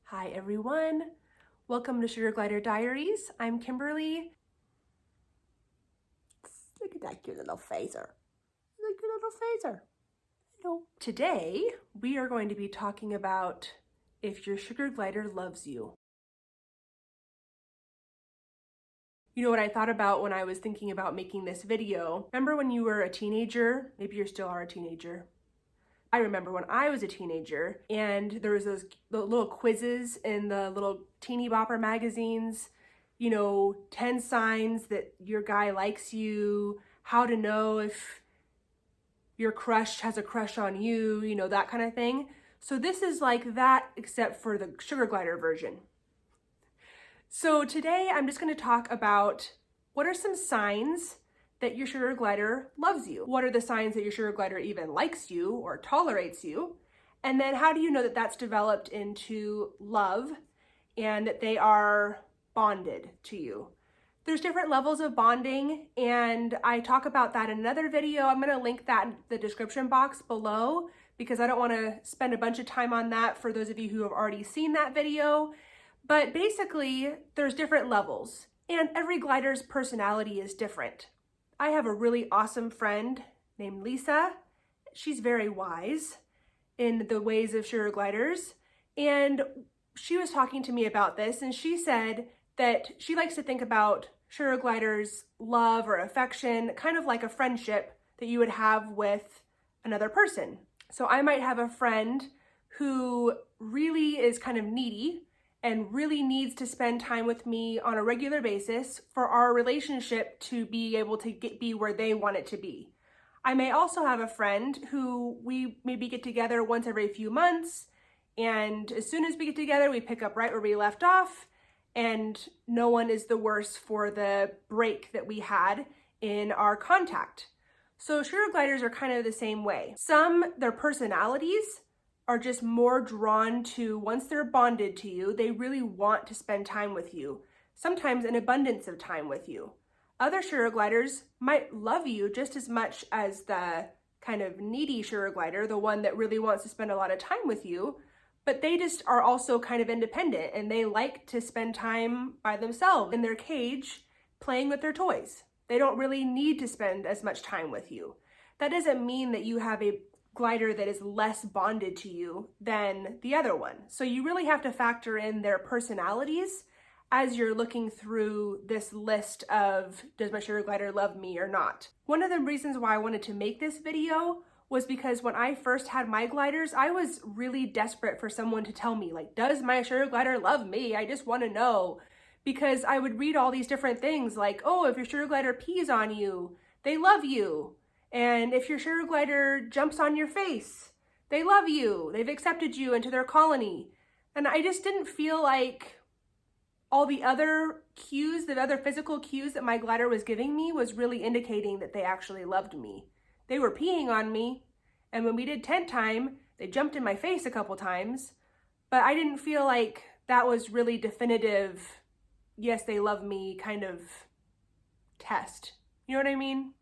Hi everyone, welcome to Sugar Glider Diaries. I'm Kimberly. Look at that cute little phaser. Look at your little phaser. Hello. Today we are going to be talking about if your sugar glider loves you. You know what I thought about when I was thinking about making this video? Remember when you were a teenager? Maybe you still are a teenager. I remember when I was a teenager and there was those little quizzes in the little teeny bopper magazines, 10 signs that your guy likes you, how to know if your crush has a crush on you, that kind of thing. So this is like that, except for the sugar glider version. So today I'm just going to talk about what are some signs that your sugar glider loves you. What are the signs that your sugar glider even likes you or tolerates you? And then how do you know that that's developed into love and that they are bonded to you? There's different levels of bonding, and I talk about that in another video. I'm going to link that in the description box below because I don't want to spend a bunch of time on that for those of you who have already seen that video. But basically, there's different levels, and every glider's personality is different. I have a really awesome friend named Lisa. She's very wise in the ways of sugar gliders, and she was talking to me about this, and she said that she likes to think about sugar gliders' love or affection kind of like a friendship that you would have with another person. So I might have a friend who really is kind of needy and really needs to spend time with me on a regular basis for our relationship to be able to be where they want it to be. I may also have a friend who we maybe get together once every few months, and as soon as we get together, we pick up right where we left off, and no one is the worse for the break that we had in our contact. So sugar gliders are kind of the same way. Their personalities are just more drawn to, once they're bonded to you, they really want to spend time with you, sometimes an abundance of time with you. Other sugar gliders might love you just as much as the kind of needy sugar glider, the one that really wants to spend a lot of time with you, but they just are also kind of independent and they like to spend time by themselves in their cage playing with their toys. They don't really need to spend as much time with you. That doesn't mean that you have a glider that is less bonded to you than the other one. So you really have to factor in their personalities as you're looking through this list of, does my sugar glider love me or not? One of the reasons why I wanted to make this video was because when I first had my gliders, I was really desperate for someone to tell me, like, does my sugar glider love me? I just want to know. Because I would read all these different things like, oh, if your sugar glider pees on you, they love you. And if your sugar glider jumps on your face, they love you. They've accepted you into their colony. And I just didn't feel like all the other cues, the other physical cues that my glider was giving me was really indicating that they actually loved me. They were peeing on me. And when we did tent time, they jumped in my face a couple times. But I didn't feel like that was really definitive, yes, they love me kind of test. You know what I mean?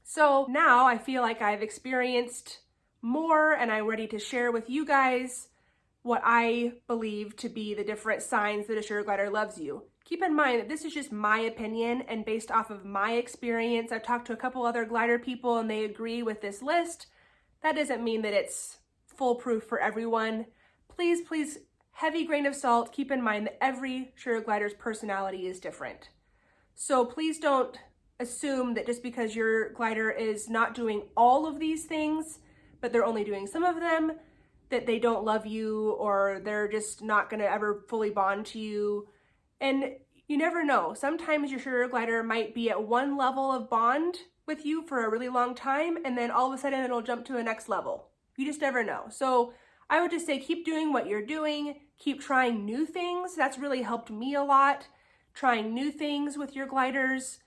So now I feel like I've experienced more and I'm ready to share with you guys what I believe to be the different signs that a sugar glider loves you. Keep in mind that this is just my opinion and based off of my experience. I've talked to a couple other glider people and they agree with this list. That doesn't mean that it's foolproof for everyone. Please, heavy grain of salt, keep in mind that every sugar glider's personality is different. So please don't assume that just because your glider is not doing all of these things, but they're only doing some of them, that they don't love you or they're just not going to ever fully bond to you. And you never know. Sometimes your sugar glider might be at one level of bond with you for a really long time, and then all of a sudden it'll jump to a next level. You just never know. So I would just say keep doing what you're doing, keep trying new things. That's really helped me a lot. Trying new things with your gliders,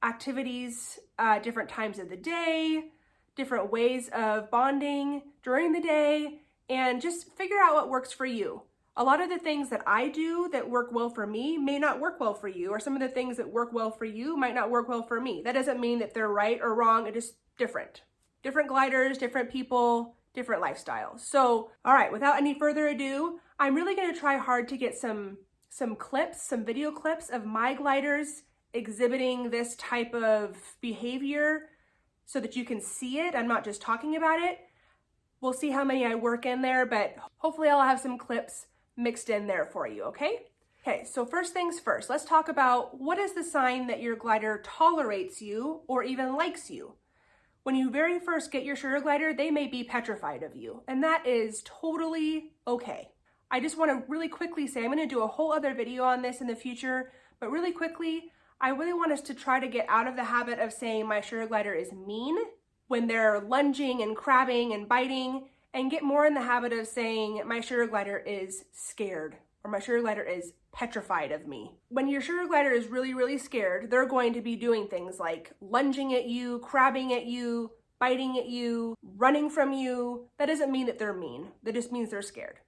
activities, different times of the day, different ways of bonding during the day, and just figure out what works for you. A lot of the things that I do that work well for me may not work well for you, or some of the things that work well for you might not work well for me. That doesn't mean that they're right or wrong, it's just different. Different gliders, different people, different lifestyles. So, all right, without any further ado, I'm really going to try hard to get some clips, some video clips of my gliders exhibiting this type of behavior so that you can see it. I'm not just talking about it. We'll see how many I work in there, but hopefully I'll have some clips mixed in there for you, okay? Okay, so first things first, let's talk about what is the sign that your glider tolerates you or even likes you. When you very first get your sugar glider, they may be petrified of you, and that is totally okay. I just want to really quickly say, I'm going to do a whole other video on this in the future, but really quickly, I really want us to try to get out of the habit of saying my sugar glider is mean when they're lunging and crabbing and biting, and get more in the habit of saying my sugar glider is scared or my sugar glider is petrified of me. When your sugar glider is really, really scared, they're going to be doing things like lunging at you, crabbing at you, biting at you, running from you. That doesn't mean that they're mean. That just means they're scared.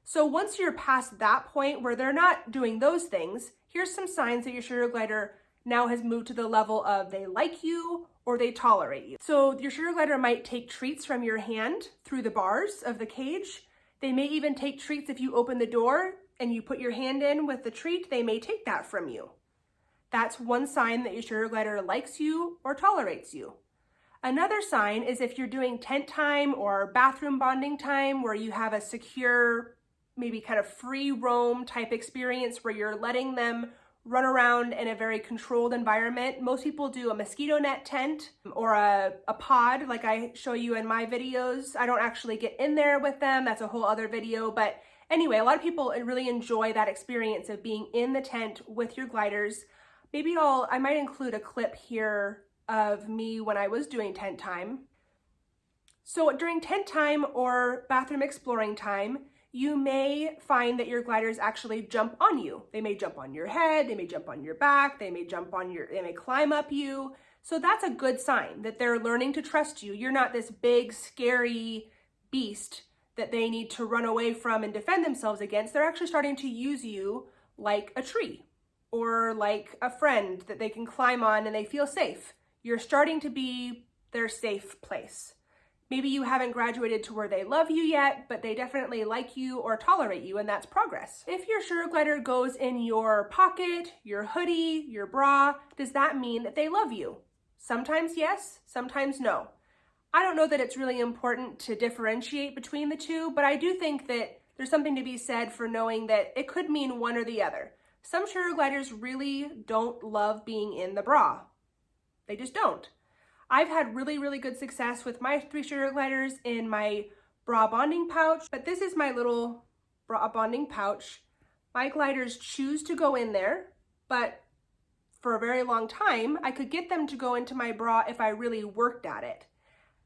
So once you're past that point where they're not doing those things, here's some signs that your sugar glider now has moved to the level of they like you or they tolerate you. So your sugar glider might take treats from your hand through the bars of the cage. They may even take treats if you open the door and you put your hand in with the treat, they may take that from you. That's one sign that your sugar glider likes you or tolerates you. Another sign is if you're doing tent time or bathroom bonding time where you have a secure, maybe kind of free roam type experience where you're letting them run around in a very controlled environment. Most people do a mosquito net tent or a pod like I show you in my videos. I don't actually get in there with them. That's a whole other video. But anyway, a lot of people really enjoy that experience of being in the tent with your gliders. Maybe I might include a clip here of me when I was doing tent time. So during tent time or bathroom exploring time, you may find that your gliders actually jump on you. They may jump on your head, they may jump on your back, they may climb up you. So that's a good sign that they're learning to trust you. You're not this big, scary beast that they need to run away from and defend themselves against. They're actually starting to use you like a tree or like a friend that they can climb on and they feel safe. You're starting to be their safe place. Maybe you haven't graduated to where they love you yet, but they definitely like you or tolerate you, and that's progress. If your sugar glider goes in your pocket, your hoodie, your bra, does that mean that they love you? Sometimes yes, sometimes no. I don't know that it's really important to differentiate between the two, but I do think that there's something to be said for knowing that it could mean one or the other. Some sugar gliders really don't love being in the bra. They just don't. I've had really, really good success with my 3 sugar gliders in my bra bonding pouch, but this is my little bra bonding pouch. My gliders choose to go in there, but for a very long time, I could get them to go into my bra if I really worked at it.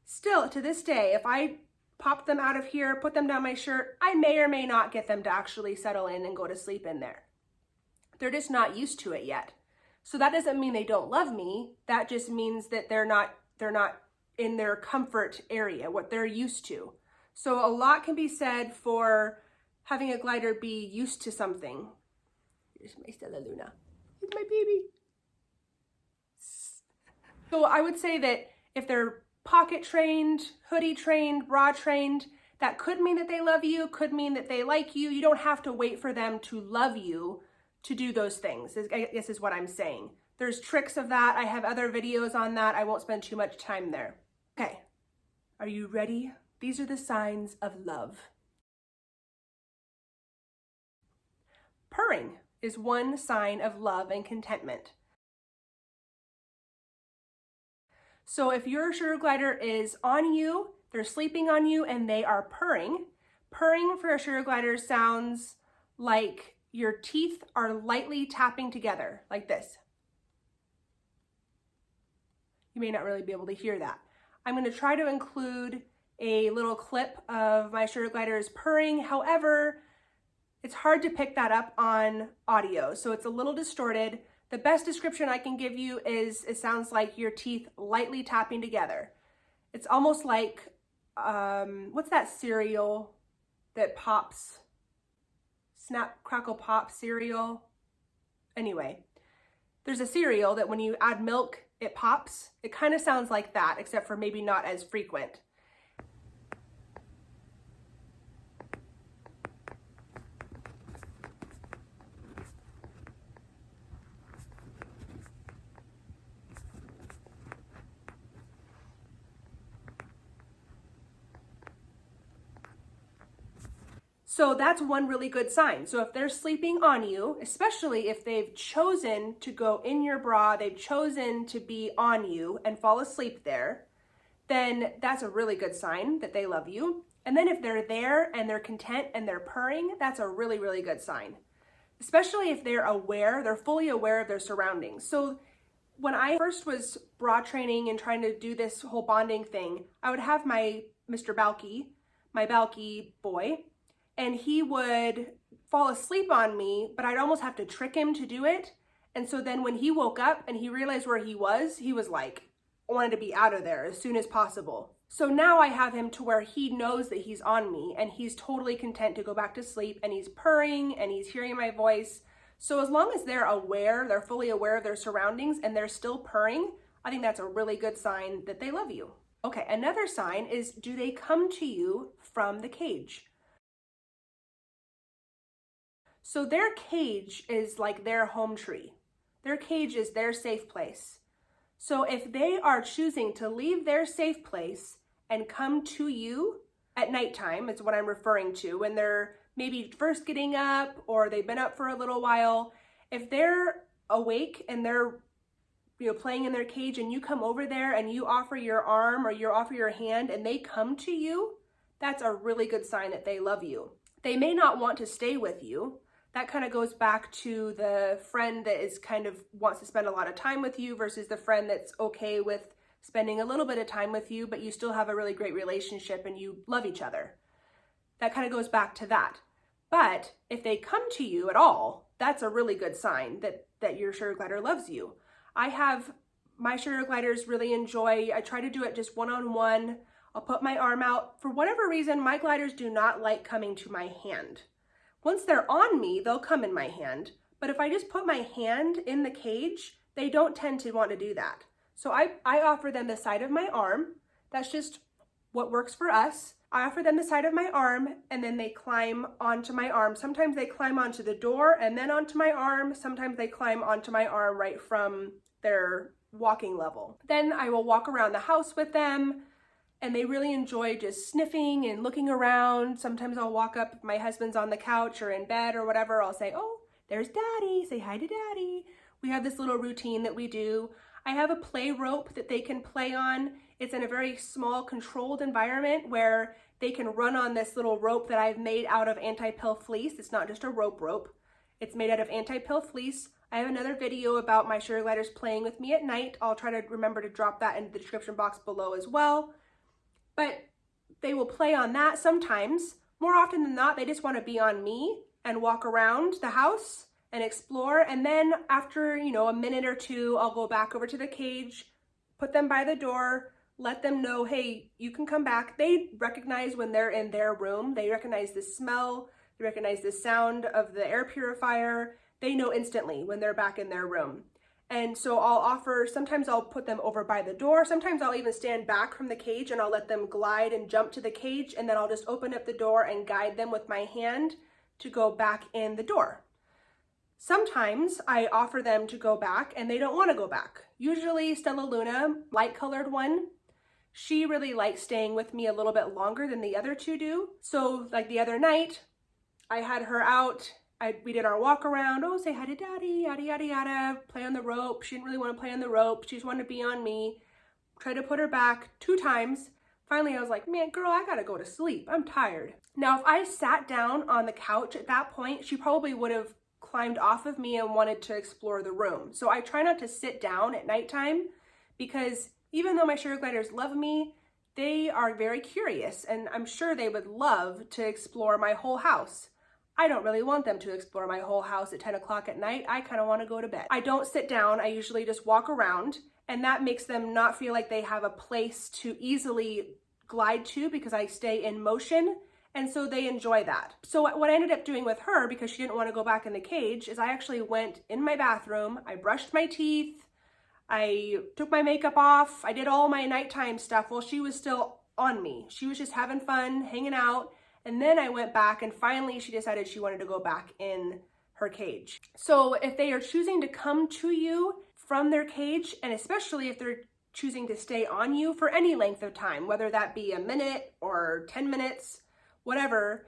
Still, to this day, if I popped them out of here, put them down my shirt, I may or may not get them to actually settle in and go to sleep in there. They're just not used to it yet. So that doesn't mean they don't love me. That just means that they're not in their comfort area, what they're used to. So a lot can be said for having a glider be used to something. Here's my Stella Luna. Here's my baby. So I would say that if they're pocket trained, hoodie trained, bra trained, that could mean that they love you, could mean that they like you. You don't have to wait for them to love you to do those things, I guess is what I'm saying. There's tricks of that. I have other videos on that. I won't spend too much time there. Okay, are you ready? These are the signs of love. Purring is one sign of love and contentment. So if your sugar glider is on you, they're sleeping on you, and they are purring. Purring for a sugar glider sounds like your teeth are lightly tapping together, like this. You may not really be able to hear that. I'm going to try to include a little clip of my sugar gliders purring. However, it's hard to pick that up on audio, so it's a little distorted. The best description I can give you is it sounds like your teeth lightly tapping together. It's almost like, what's that cereal that pops? Snap, Crackle, Pop cereal. Anyway, there's a cereal that when you add milk, it pops. It kind of sounds like that, except for maybe not as frequent. So that's one really good sign. So if they're sleeping on you, especially if they've chosen to go in your bra, they've chosen to be on you and fall asleep there, then that's a really good sign that they love you. And then if they're there and they're content and they're purring, that's a really, really good sign. Especially if they're aware, they're fully aware of their surroundings. So when I first was bra training and trying to do this whole bonding thing, I would have my Mr. Balcy, my Balcy boy, and he would fall asleep on me, but I'd almost have to trick him to do it. And so then when he woke up and he realized where he was like, wanted to be out of there as soon as possible. So now I have him to where he knows that he's on me and he's totally content to go back to sleep, and he's purring and he's hearing my voice. So as long as they're aware, they're fully aware of their surroundings and they're still purring, I think that's a really good sign that they love you. Okay, another sign is, do they come to you from the cage? So their cage is like their home tree. Their cage is their safe place. So if they are choosing to leave their safe place and come to you at nighttime, is what I'm referring to, when they're maybe first getting up or they've been up for a little while, if they're awake and they're playing in their cage and you come over there and you offer your arm or you offer your hand and they come to you, that's a really good sign that they love you. They may not want to stay with you. That kind of goes back to the friend that is kind of wants to spend a lot of time with you versus the friend that's okay with spending a little bit of time with you, but you still have a really great relationship and you love each other. That kind of goes back to that. But if they come to you at all, that's a really good sign that your sugar glider loves you. I have my sugar gliders really enjoy, I try to do it just one-on-one. I'll put my arm out. For whatever reason, my gliders do not like coming to my hand. Once they're on me, they'll come in my hand. But if I just put my hand in the cage, they don't tend to want to do that. So I offer them the side of my arm. That's just what works for us. I offer them the side of my arm and then they climb onto my arm. Sometimes they climb onto the door and then onto my arm. Sometimes they climb onto my arm right from their walking level. Then I will walk around the house with them. And they really enjoy just sniffing and looking around. Sometimes I'll walk up, if my husband's on the couch or in bed or whatever, I'll say, oh, there's Daddy, say hi to Daddy. We have this little routine that we do. I have a play rope that they can play on. It's in a very small controlled environment where they can run on this little rope that I've made out of anti-pill fleece. It's not just a rope. It's made out of anti-pill fleece. I have another video about my sugar gliders playing with me at night. I'll try to remember to drop that in the description box below as well. But they will play on that sometimes. More often than not, they just want to be on me and walk around the house and explore. And then after, a minute or two, I'll go back over to the cage, put them by the door, let them know, hey, you can come back. They recognize when they're in their room. They recognize the smell. They recognize the sound of the air purifier. They know instantly when they're back in their room. And so sometimes I'll put them over by the door. Sometimes I'll even stand back from the cage and I'll let them glide and jump to the cage. And then I'll just open up the door and guide them with my hand to go back in the door. Sometimes I offer them to go back and they don't want to go back. Usually Stella Luna, light colored one, she really likes staying with me a little bit longer than the other two do. So like the other night, I had her out. We did our walk around, say hi to Daddy, yada, yada, yada, play on the rope. She didn't really want to play on the rope. She just wanted to be on me. Tried to put her back 2 times. Finally, I was like, man, girl, I gotta go to sleep. I'm tired. Now, if I sat down on the couch at that point, she probably would have climbed off of me and wanted to explore the room. So I try not to sit down at nighttime because even though my sugar gliders love me, they are very curious and I'm sure they would love to explore my whole house. I don't really want them to explore my whole house at 10 o'clock at night. I kind of want to go to bed. I don't sit down. I usually just walk around, and that makes them not feel like they have a place to easily glide to because I stay in motion, and so they enjoy that. So what I ended up doing with her, because she didn't want to go back in the cage, is I actually went in my bathroom, I brushed my teeth, I took my makeup off, I did all my nighttime stuff while she was still on me. She was just having fun, hanging out. And then I went back and finally she decided she wanted to go back in her cage. So if they are choosing to come to you from their cage, and especially if they're choosing to stay on you for any length of time, whether that be a minute or 10 minutes, whatever,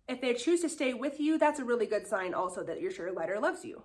If they choose to stay with you, that's a really good sign also that your sugar glider loves you.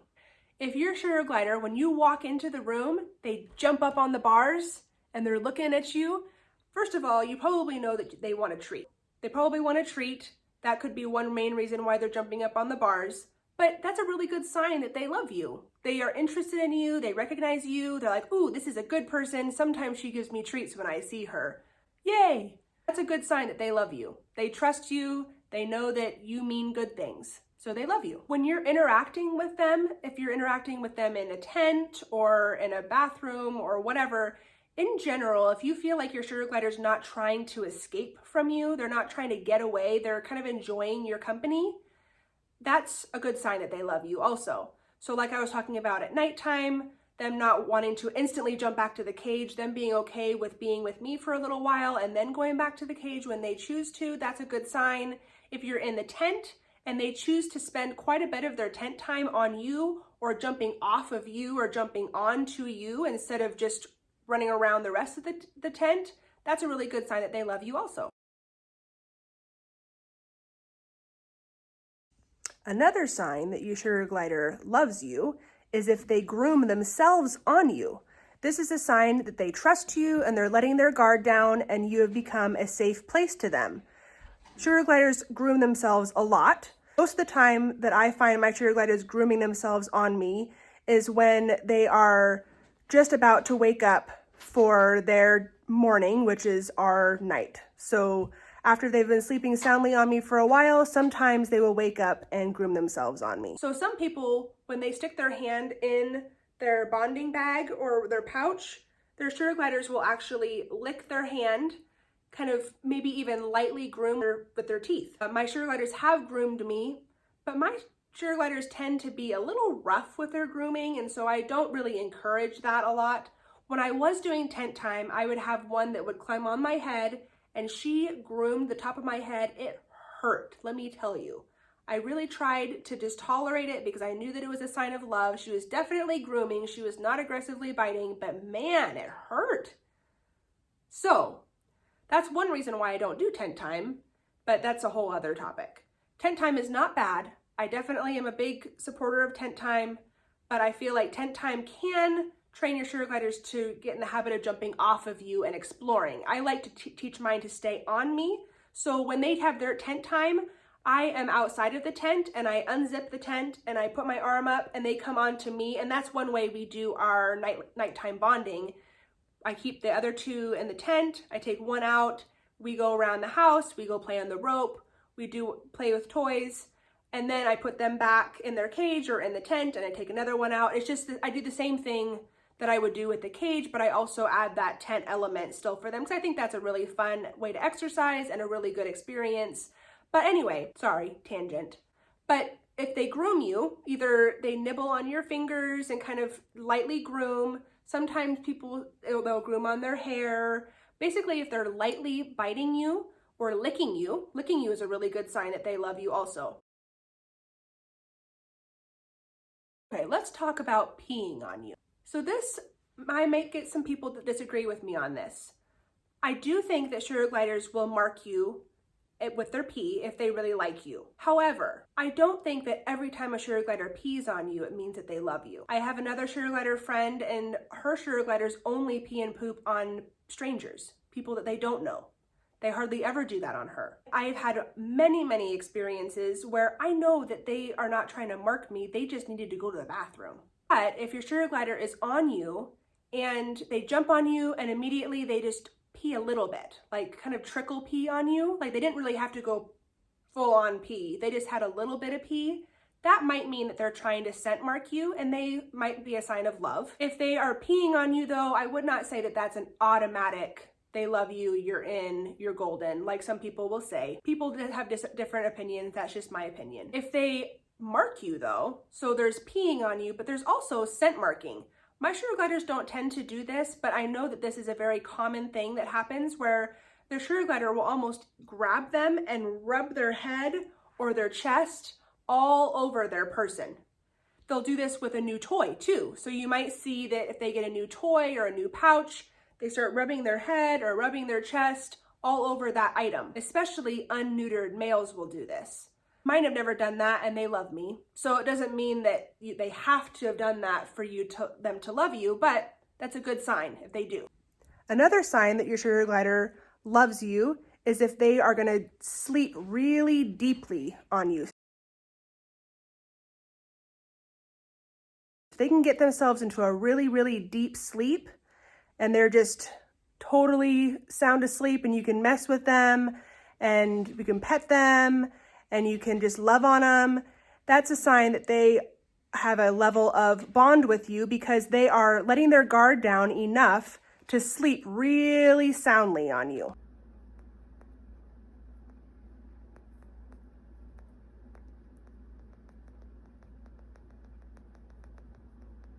If your sugar glider, when you walk into the room, they jump up on the bars and they're looking at you, first of all, you probably know that they want a treat. They probably want a treat. That could be one main reason why they're jumping up on the bars. But that's a really good sign that they love you. They are interested in you. They recognize you. They're like, ooh, this is a good person. Sometimes she gives me treats when I see her. Yay! That's a good sign that they love you. They trust you. They know that you mean good things. So they love you. When you're interacting with them, if you're interacting with them in a tent or in a bathroom or whatever, in general, if you feel like your sugar glider's not trying to escape from you, they're not trying to get away, they're kind of enjoying your company, that's a good sign that they love you also. So like I was talking about at nighttime, them not wanting to instantly jump back to the cage, them being okay with being with me for a little while and then going back to the cage when they choose to, that's a good sign. If you're in the tent and they choose to spend quite a bit of their tent time on you or jumping off of you or jumping onto you instead of just running around the rest of the tent, that's a really good sign that they love you also. Another sign that your sugar glider loves you is if they groom themselves on you. This is a sign that they trust you and they're letting their guard down and you have become a safe place to them. Sugar gliders groom themselves a lot. Most of the time that I find my sugar gliders grooming themselves on me is when they are just about to wake up for their morning, which is our night. So after they've been sleeping soundly on me for a while, sometimes they will wake up and groom themselves on me. So some people, when they stick their hand in their bonding bag or their pouch, their sugar gliders will actually lick their hand, kind of maybe even lightly groom with their teeth. My sugar gliders have groomed me, but my sugar gliders tend to be a little rough with their grooming, and so I don't really encourage that a lot. When I was doing tent time, I would have one that would climb on my head, and she groomed the top of my head. It hurt, let me tell you. I really tried to just tolerate it because I knew that it was a sign of love. She was definitely grooming. She was not aggressively biting, but man, it hurt. So that's one reason why I don't do tent time, but that's a whole other topic. Tent time is not bad. I definitely am a big supporter of tent time, but I feel like tent time can train your sugar gliders to get in the habit of jumping off of you and exploring. I like to teach mine to stay on me. So when they have their tent time, I am outside of the tent and I unzip the tent and I put my arm up and they come onto me. And that's one way we do our nighttime bonding. I keep the other two in the tent. I take one out. We go around the house. We go play on the rope. We do play with toys. And then I put them back in their cage or in the tent and I take another one out. It's just that I do the same thing that I would do with the cage, but I also add that tent element still for them because I think that's a really fun way to exercise and a really good experience. But anyway, sorry, tangent. But if they groom you, either they nibble on your fingers and kind of lightly groom. Sometimes they'll groom on their hair. Basically, if they're lightly biting you or licking you is a really good sign that they love you also. Okay, let's talk about peeing on you. So this, I might get some people that disagree with me on this. I do think that sugar gliders will mark you with their pee if they really like you. However, I don't think that every time a sugar glider pees on you, it means that they love you. I have another sugar glider friend and her sugar gliders only pee and poop on strangers, people that they don't know. They hardly ever do that on her. I've had many experiences where I know that they are not trying to mark me, they just needed to go to the bathroom. But if your sugar glider is on you and they jump on you and immediately they just pee a little bit, like kind of trickle pee on you, like they didn't really have to go full on pee, they just had a little bit of pee, that might mean that they're trying to scent mark you and they might be a sign of love. If they are peeing on you though, I would not say that that's an automatic, they love you, you're in, you're golden, like some people will say. People have different opinions, that's just my opinion. If they mark you though, so there's peeing on you, but there's also scent marking. My sugar gliders don't tend to do this, but I know that this is a very common thing that happens where the sugar glider will almost grab them and rub their head or their chest all over their person. They'll do this with a new toy too. So you might see that if they get a new toy or a new pouch, they start rubbing their head or rubbing their chest all over that item. Especially unneutered males will do this. Mine have never done that and they love me. So it doesn't mean that they have to have done that for them to love you, but that's a good sign if they do. Another sign that your sugar glider loves you is if they are going to sleep really deeply on you. If they can get themselves into a really, really deep sleep and they're just totally sound asleep and you can mess with them and you can pet them and you can just love on them, that's a sign that they have a level of bond with you because they are letting their guard down enough to sleep really soundly on you.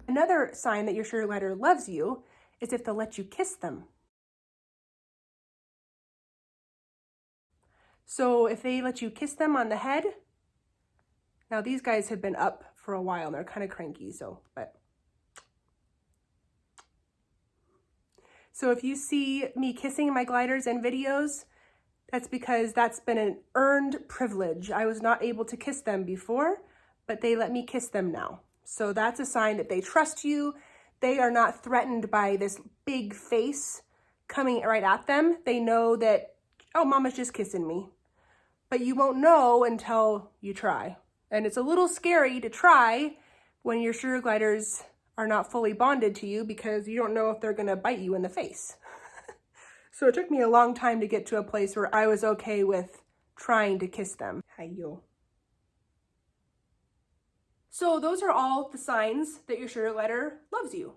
Another sign that your sugar glider loves you is if they'll let you kiss them. So if they let you kiss them on the head, now these guys have been up for a while and they're kind of cranky, so if you see me kissing my gliders in videos, that's because that's been an earned privilege. I was not able to kiss them before, but they let me kiss them now. So that's a sign that they trust you. They are not threatened by this big face coming right at them. They know that, oh, mama's just kissing me. But you won't know until you try. And it's a little scary to try when your sugar gliders are not fully bonded to you because you don't know if they're going to bite you in the face. So it took me a long time to get to a place where I was okay with trying to kiss them. Hi-yo. So those are all the signs that your sugar glider loves you.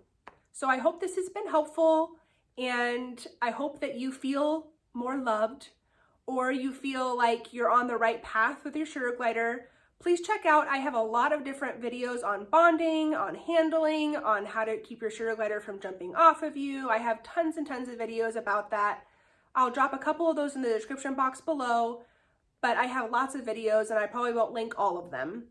So I hope this has been helpful, and I hope that you feel more loved or you feel like you're on the right path with your sugar glider. Please check out, I have a lot of different videos on bonding, on handling, on how to keep your sugar glider from jumping off of you. I have tons and tons of videos about that. I'll drop a couple of those in the description box below, but I have lots of videos and I probably won't link all of them.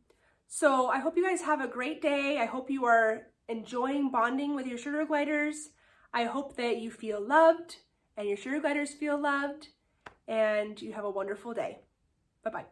So I hope you guys have a great day. I hope you are enjoying bonding with your sugar gliders. I hope that you feel loved and your sugar gliders feel loved, and you have a wonderful day. Bye-bye.